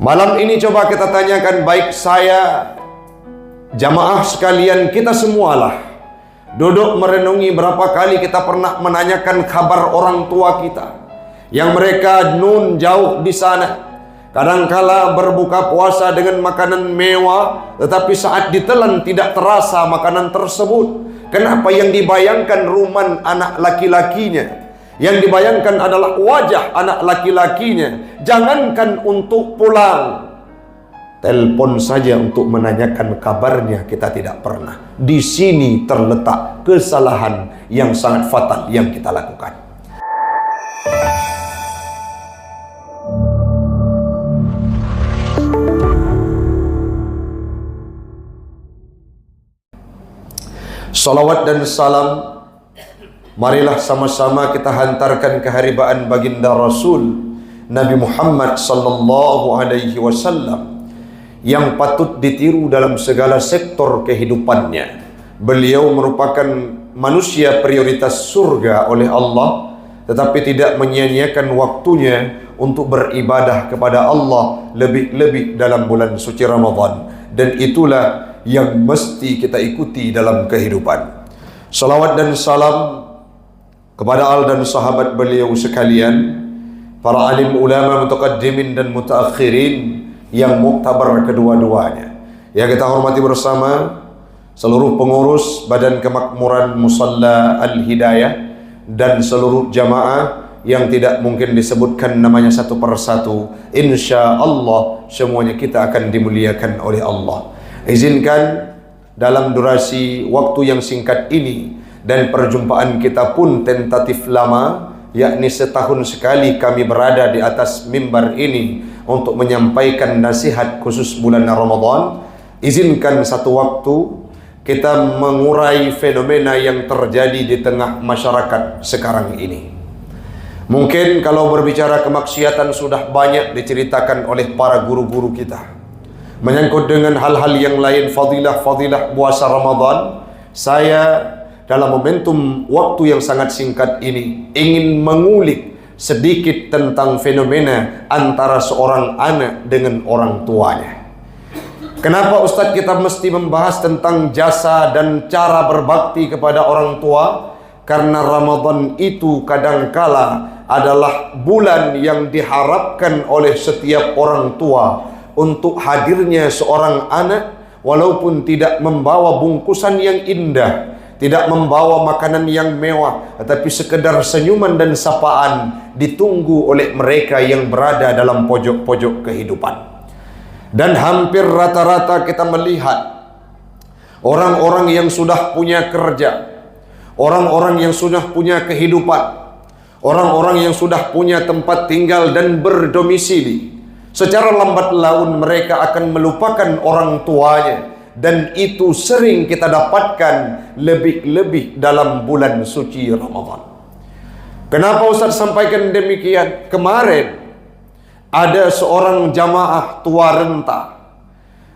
Malam ini coba kita tanyakan, baik saya, jamaah sekalian, kita semualah duduk merenungi berapa kali kita pernah menanyakan kabar orang tua kita yang mereka nun jauh di sana. Kadangkala berbuka puasa dengan makanan mewah, tetapi saat ditelan tidak terasa makanan tersebut. Kenapa? Yang dibayangkan ruman anak laki-lakinya, yang dibayangkan adalah wajah anak laki-lakinya. Jangankan untuk pulang, telepon saja untuk menanyakan kabarnya kita tidak pernah. Di sini terletak kesalahan yang sangat fatal yang kita lakukan. Salawat dan salam marilah sama-sama kita hantarkan keharibaan baginda Rasul Nabi Muhammad sallallahu alaihi wasallam yang patut ditiru dalam segala sektor kehidupannya. Beliau merupakan manusia prioritas surga oleh Allah, tetapi tidak menyia-nyiakan waktunya untuk beribadah kepada Allah lebih-lebih dalam bulan suci Ramadan. Dan itulah yang mesti kita ikuti dalam kehidupan. Salawat dan salam kepada al dan sahabat beliau sekalian, para alim ulama mutaqaddimin dan mutaakhirin yang muktabar kedua-duanya. Yang kita hormati bersama seluruh pengurus Badan Kemakmuran Musalla Al-Hidayah dan seluruh jamaah yang tidak mungkin disebutkan namanya satu persatu. Insya Allah semuanya kita akan dimuliakan oleh Allah. Izinkan dalam durasi waktu yang singkat ini, dan perjumpaan kita pun tentatif lama, yakni setahun sekali kami berada di atas mimbar ini untuk menyampaikan nasihat khusus bulan Ramadan. Izinkan satu waktu kita mengurai fenomena yang terjadi di tengah masyarakat sekarang ini. Mungkin kalau berbicara kemaksiatan sudah banyak diceritakan oleh para guru-guru kita. Menyangkut dengan hal-hal yang lain, fadilah-fadilah puasa Ramadan, saya dalam momentum waktu yang sangat singkat ini ingin mengulik sedikit tentang fenomena antara seorang anak dengan orang tuanya. Kenapa Ustadz kita mesti membahas tentang jasa dan cara berbakti kepada orang tua? Karena Ramadan itu kadangkala adalah bulan yang diharapkan oleh setiap orang tua untuk hadirnya seorang anak, walaupun tidak membawa bungkusan yang indah, tidak membawa makanan yang mewah, tetapi sekedar senyuman dan sapaan ditunggu oleh mereka yang berada dalam pojok-pojok kehidupan. Dan hampir rata-rata kita melihat orang-orang yang sudah punya kerja, orang-orang yang sudah punya kehidupan, orang-orang yang sudah punya tempat tinggal dan berdomisili, secara lambat laun mereka akan melupakan orang tuanya. Dan itu sering kita dapatkan lebih-lebih dalam bulan suci Ramadan. Kenapa Ustaz sampaikan demikian? Kemarin ada seorang jamaah tua renta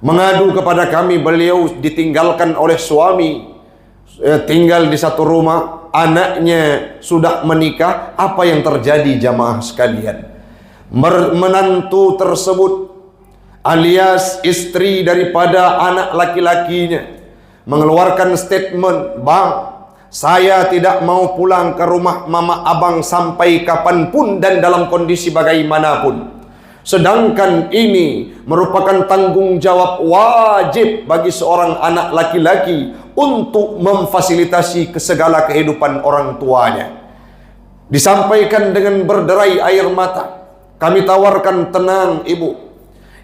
mengadu kepada kami, beliau ditinggalkan oleh suami, tinggal di satu rumah, anaknya sudah menikah. Apa yang terjadi jamaah sekalian? Menantu tersebut alias istri daripada anak laki-lakinya mengeluarkan statement, "Bang, saya tidak mau pulang ke rumah mama abang sampai kapanpun dan dalam kondisi bagaimanapun." Sedangkan ini merupakan tanggung jawab wajib bagi seorang anak laki-laki untuk memfasilitasi segala kehidupan orang tuanya. Disampaikan dengan berderai air mata. Kami tawarkan, tenang ibu,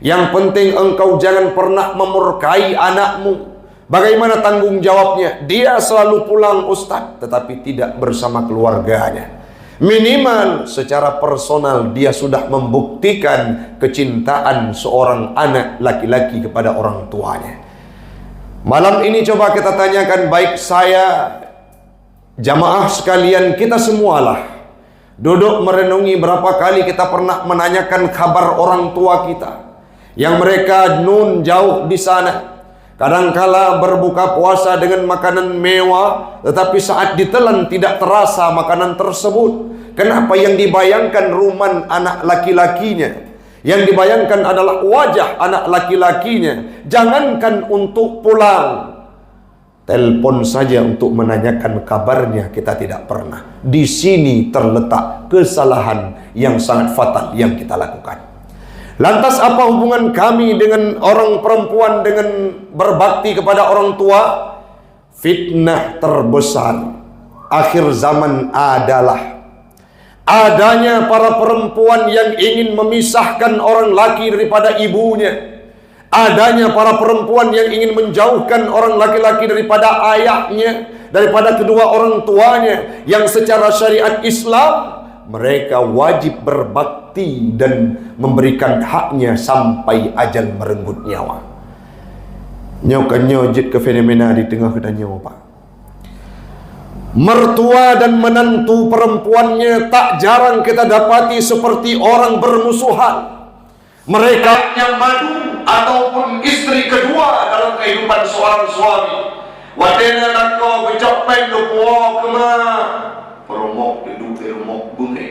yang penting engkau jangan pernah memurkai anakmu. Bagaimana tanggung jawabnya? Dia selalu pulang Ustaz, tetapi tidak bersama keluarganya. Minimal secara personal dia sudah membuktikan kecintaan seorang anak laki-laki kepada orang tuanya. Malam ini coba kita tanyakan, baik saya, jamaah sekalian, kita semualah duduk merenungi berapa kali kita pernah menanyakan kabar orang tua kita yang mereka nun jauh di sana. Kadangkala berbuka puasa dengan makanan mewah, tetapi saat ditelan tidak terasa makanan tersebut. Kenapa? Yang dibayangkan ruman anak laki-lakinya, Yang dibayangkan adalah wajah anak laki-lakinya. Jangankan untuk pulang, telepon saja untuk menanyakan kabarnya kita tidak pernah. Di sini terletak kesalahan yang sangat fatal yang kita lakukan. Lantas apa hubungan kami dengan orang perempuan dengan berbakti kepada orang tua? Fitnah terbesar akhir zaman adalah adanya para perempuan yang ingin memisahkan orang laki daripada ibunya. Adanya para perempuan yang ingin menjauhkan orang laki-laki daripada ayahnya, daripada kedua orang tuanya, yang secara syariat Islam mereka wajib berbakti dan memberikan haknya sampai ajal merenggut nyawa. Nyokanya jid ke fenomena di tengah kita nyawa, Pak. Mertua dan menantu perempuannya tak jarang kita dapati seperti orang bermusuhan. Mereka yang madu ataupun istri kedua dalam kehidupan seorang suami. Wadena nako becapen lupa kema peromok duduk di rumah bunga.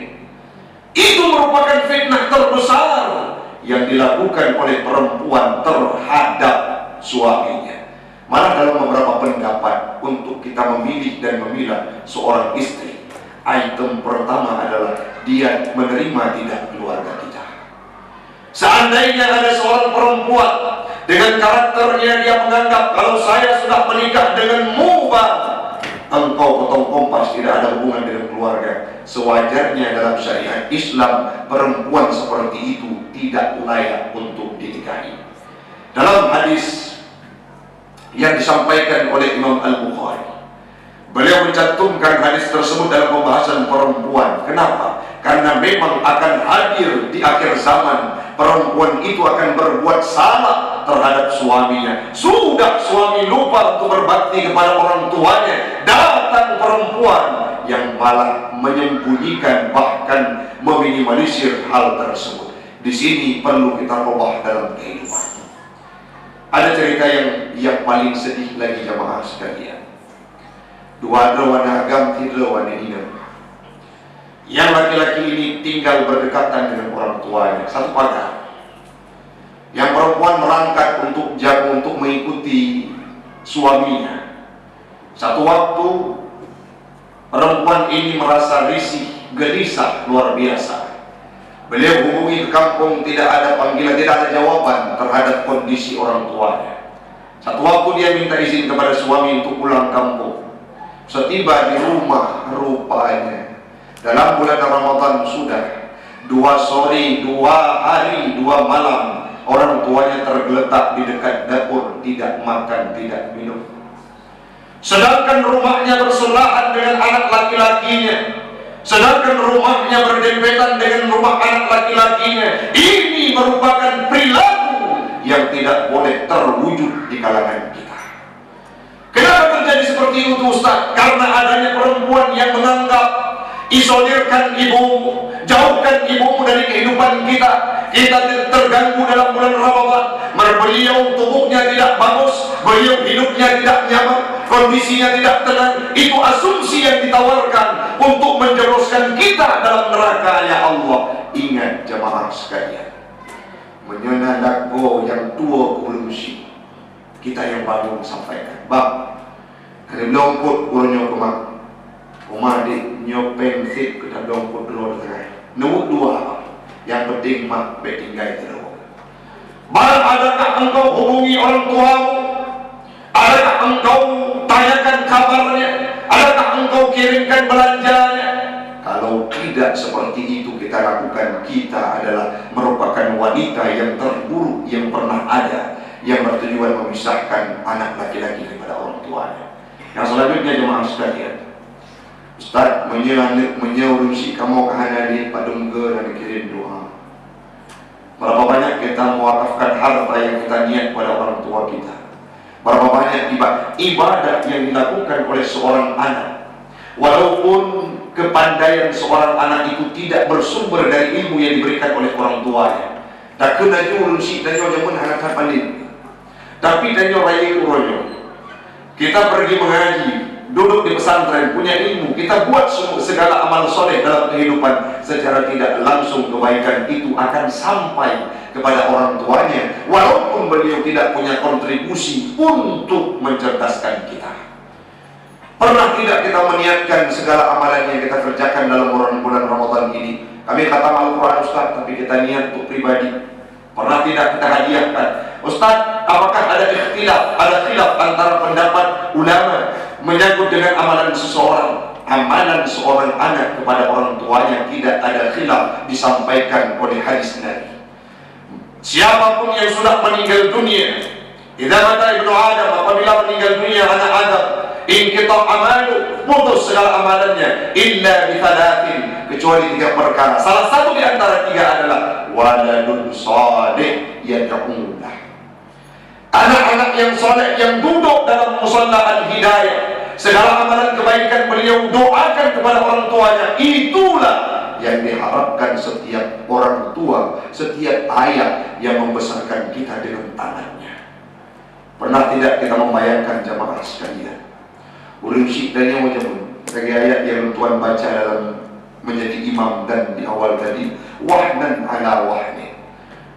Itu merupakan fitnah terbesar yang dilakukan oleh perempuan terhadap suaminya. Malah dalam beberapa pendapat untuk kita memilih dan memilah seorang istri, item pertama adalah dia menerima tidak keluarga kita. Seandainya ada seorang perempuan dengan karakternya, dia menganggap kalau saya sudah menikah denganmu, Bang, engkau potong kompas, tidak ada hubungan dengan keluarga. Sewajarnya dalam syariat Islam perempuan seperti itu tidak layak untuk dinikahi. Dalam hadis yang disampaikan oleh Imam Al-Bukhari, beliau mencantumkan hadis tersebut dalam pembahasan perempuan. Kenapa? Karena memang akan hadir di akhir zaman perempuan itu akan berbuat salah terhadap suaminya. Sudah suami lupa untuk berbakti kepada orang tuanya, datang perempuan yang malah menyembunyikan bahkan meminimalisir hal tersebut. Di sini perlu kita ubah dalam kehidupan. Ada cerita yang paling sedih lagi jamaah sekalian. Dua rawana agam, tiga rawana ina. Yang laki-laki ini tinggal berdekatan dengan orang tuanya, satu pagar. Yang perempuan merangkak untuk mengikuti suaminya. Satu waktu perempuan ini merasa risih, gelisah luar biasa. Beliau hubungi ke kampung, tidak ada panggilan, tidak ada jawaban terhadap kondisi orang tuanya. Satu waktu dia minta izin kepada suami untuk pulang kampung. Setiba di rumah, rupanya dalam bulan Ramadan sudah 2 sore, 2 hari, 2 malam orang tuanya tergeletak di dekat dapur, tidak makan, tidak minum. Sedangkan rumahnya bersebelahan dengan anak laki-lakinya, sedangkan rumahnya berdempetan dengan rumah anak laki-lakinya. Ini merupakan perilaku yang tidak boleh terwujud di kalangan kita. Kenapa terjadi seperti itu, Ustaz? Karena adanya perempuan yang menganggap isolirkan ibumu, jauhkan ibumu dari kehidupan kita. Kita terganggu dalam bulan Ramadan. Beliau tubuhnya tidak bagus, beliau hidupnya tidak nyaman, kondisinya tidak tenang. Itu asumsi yang ditawarkan untuk menjerumuskan kita dalam neraka ya Allah. Ingat jamaah sekalian, menyenangkan yang tua kurungsi kita yang baru sampaikan, Bang, ada longkot kurangnya kemak Umadi nyopeng fit kita dongkot dulu dengan nomor 2 yang penting mak betinggai terus. Barang adakah engkau hubungi orang tuamu? Adakah engkau tanyakan kabarnya? Adakah engkau kirimkan belanjanya? Kalau tidak seperti itu kita lakukan, kita adalah merupakan wanita yang terburuk yang pernah ada, yang bertujuan memisahkan anak laki-laki daripada orang tuanya. Yang selanjutnya jemaah sekalian, Ustaz menyurusi kamu kehadiran Pak Dungge dan kirim doa. Berapa banyak kita mewakafkan harta yang kita niat pada orang tua kita. Berapa banyak ibadah yang dilakukan oleh seorang anak, walaupun kepandaian seorang anak itu tidak bersumber dari ilmu yang diberikan oleh orang tuanya. Tak kena jurusi dan nyonya anak paling, tapi dan nyonya uronyo. Kita pergi mengaji, duduk di pesantren, punya ilmu, kita buat segala amal soleh dalam kehidupan, secara tidak langsung kebaikan itu akan sampai kepada orang tuanya, walaupun beliau tidak punya kontribusi untuk mencerdaskan kita. Pernah tidak kita meniatkan segala amalan yang kita kerjakan dalam bulan Ramadan ini? Kami khatam Al-Quran Ustaz, tapi kita niat untuk pribadi. Pernah tidak kita hadiahkan? Ustaz, apakah ada khilaf antara pendapat ulama menyangkut dengan amalan seseorang? Amalan seorang anak kepada orang tuanya tidak ada khilaf, disampaikan oleh hadis Nabi. Siapapun yang sudah meninggal dunia, idza mata ibnu Adam, apabila meninggal dunia anak Adam, inqita amalu, putus segala amalannya, illa bi thalathin, kecuali 3 perkara. Salah satu di antara 3 adalah waladun salih yad'ulah. Anak-anak yang soleh yang duduk dalam musalla al-hidayah, segala amalan kebaikan beliau doakan kepada orang tuanya. Itulah yang diharapkan setiap orang tua, setiap ayah yang membesarkan kita dengan tangannya. Pernah tidak kita membayangkan jamaah sekalian, urusi dan yang macam bagi ayat yang Tuhan baca dalam menjadi imam dan di awal tadi, wahnan ala wahnin.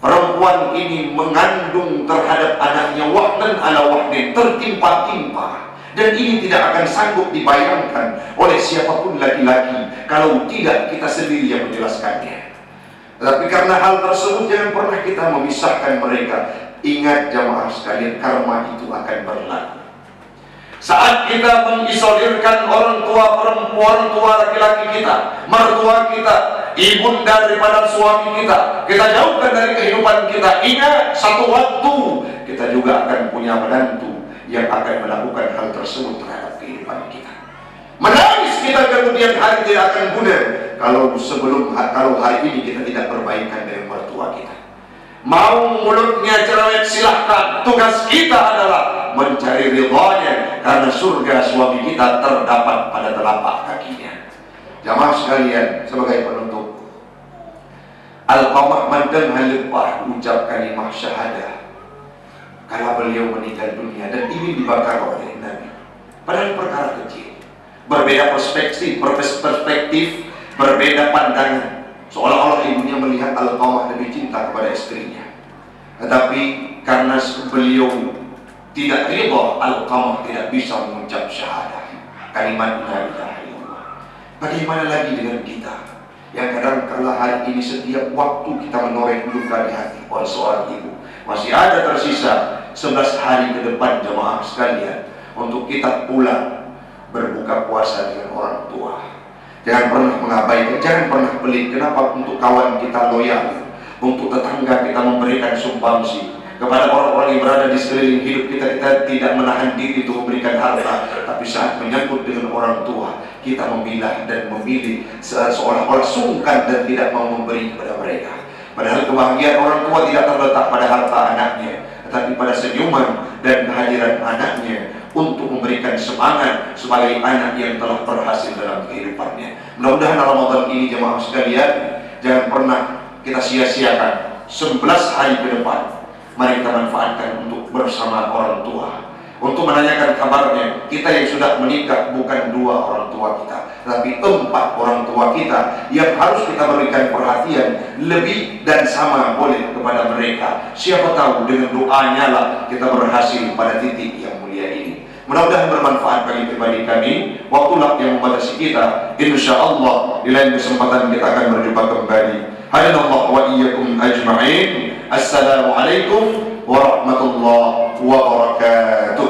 Perempuan ini mengandung terhadap anaknya wahnan ala wahnin, tertimpa-timpa. Dan ini tidak akan sanggup dibayangkan oleh siapapun laki-laki kalau tidak kita sendiri yang menjelaskannya. Tetapi karena hal tersebut jangan pernah kita memisahkan mereka. Ingat jamaah sekalian, karma itu akan berlaku. Saat kita mengisolirkan orang tua perempuan, tua laki-laki kita, mertua kita, ibunda daripada suami kita, kita jauhkan dari kehidupan kita. Ingat, satu waktu kita juga akan punya menantu yang akan melakukan hal tersebut terhadap kehidupan kita. Menangis kita kemudian hari tidak akan guna kalau hari ini kita tidak berbaikan dengan mertua kita. Mau mulutnya cerewet silahkan, tugas kita adalah mencari ridhanya, karena surga suami kita terdapat pada telapak kakinya. Jamaah sekalian, sebagai penutup, Al-Qamah mandang halipah ucap kalimah syahadah kala beliau meninggal dunia, dan ini dibakar oleh Nabi. Padahal perkara kecil, berbeda perspektif, berbeda pandangan. Seolah-olah ibunya melihat Al-Qamah lebih cinta kepada istrinya. Tetapi karena beliau tidak ridha, Al-Qamah tidak bisa mengucap syahadah, kalimat la ilaha illallah. Bagaimana lagi dengan kita yang kadang kala hari ini setiap waktu kita menoreh luka di hati oleh seorang ibu? Masih ada tersisa 11 hari ke depan jemaah sekalian untuk kita pulang berbuka puasa dengan orang tua. Jangan pernah mengabaikan, jangan pernah pelit. Kenapa? Untuk kawan kita loyal, untuk tetangga kita memberikan sumbangsi, kepada orang-orang yang berada di sekeliling hidup kita, kita tidak menahan diri untuk memberikan harta. Tapi saat menyangkut dengan orang tua, kita memilah dan memilih seolah-olah sungkan dan tidak mau memberi kepada mereka. Padahal kebahagiaan orang tua tidak terletak pada harta anaknya, tetapi pada senyuman dan kehadiran anaknya untuk memberikan semangat sebagai anak yang telah berhasil dalam kehidupannya. Mudah-mudahan Ramadan ini jemaah sekalian, jangan pernah kita sia-siakan 11 hari ke depan. Mari kita manfaatkan untuk bersama orang tua, untuk menanyakan kabarnya. Kita yang sudah menikah bukan 2 orang tua kita, tapi 4 orang tua kita yang harus kita berikan perhatian lebih dan sama boleh kepada mereka. Siapa tahu dengan doanya lah kita berhasil pada titik yang mulia ini. Mudah-mudahan bermanfaat bagi pribadi kami. Waktulah yang membatasi kita. InsyaAllah di lain kesempatan kita akan berjumpa kembali. Hadanallahu wa iyyakum ajma'in. Assalamualaikum warahmatullahi wabarakatuh.